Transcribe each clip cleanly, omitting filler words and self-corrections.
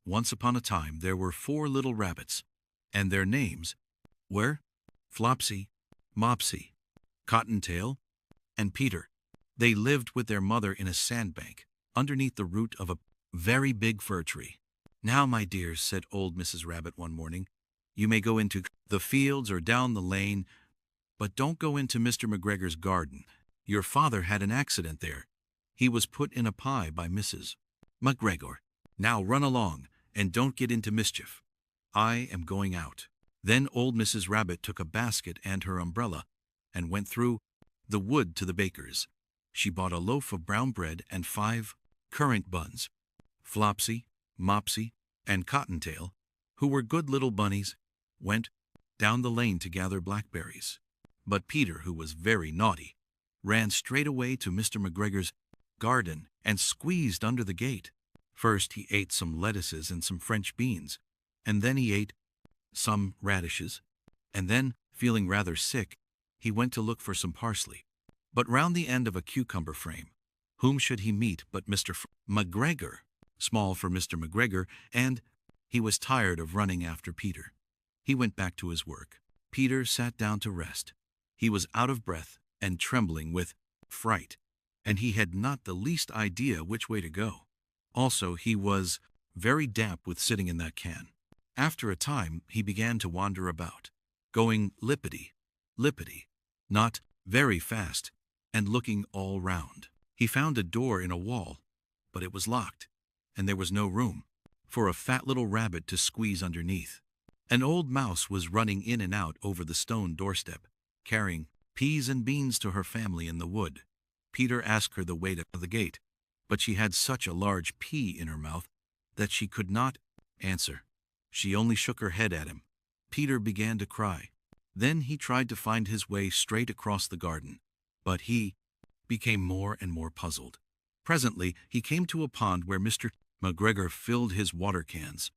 Once upon a time there were 4 little rabbits, and their names were Flopsy, Mopsy, Cottontail, and Peter. They lived with their mother in a sandbank, underneath the root of a very big fir tree. "Now, my dears," said old Mrs. Rabbit one morning, "you may go into the fields or down the lane, but don't go into Mr. McGregor's garden. Your father had an accident there. He was put in a pie by Mrs. McGregor. Now run along, and don't get into mischief. I am going out." Then old Mrs. Rabbit took a basket and her umbrella, and went through the wood to the baker's. She bought a loaf of brown bread and 5 currant buns. Flopsy, Mopsy, and Cottontail, who were good little bunnies, went down the lane to gather blackberries. But Peter, who was very naughty, ran straight away to Mr. McGregor's garden and squeezed under the gate. First he ate some lettuces and some French beans, and then he ate some radishes, and then, feeling rather sick, he went to look for some parsley. But round the end of a cucumber frame, whom should he meet but Mr. McGregor, small for Mr. McGregor, and he was tired of running after Peter. He went back to his work. Peter sat down to rest. He was out of breath and trembling with fright, and he had not the least idea which way to go. Also, he was very damp with sitting in that can. After a time he began to wander about, going lippity, lippity, not very fast, and looking all round. He found a door in a wall, but it was locked, and there was no room for a fat little rabbit to squeeze underneath. An old mouse was running in and out over the stone doorstep, carrying peas and beans to her family in the wood. Peter asked her the way to the gate, but she had such a large pea in her mouth that she could not answer. She only shook her head at him. Peter began to cry. Then he tried to find his way straight across the garden, but he became more and more puzzled. Presently he came to a pond where Mr. McGregor filled his water cans.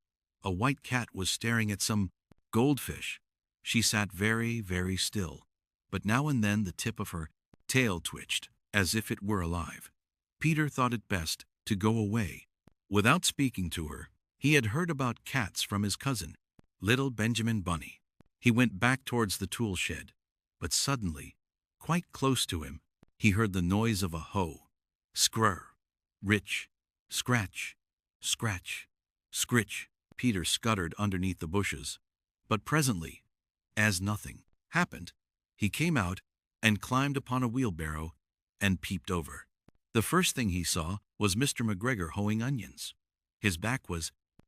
A white cat was staring at some goldfish. She sat very, very still, but now and then the tip of her tail twitched, as if it were alive. Peter thought it best to go away. Without speaking to her, he had heard about cats from his cousin, little Benjamin Bunny. He went back towards the tool shed, but suddenly, quite close to him, he heard the noise of a hoe. Scrrr, rich, scratch, scratch, scritch. Peter scuttered underneath the bushes, but presently, as nothing happened, he came out and climbed upon a wheelbarrow and peeped over. The first thing he saw was Mr. McGregor hoeing onions. His back was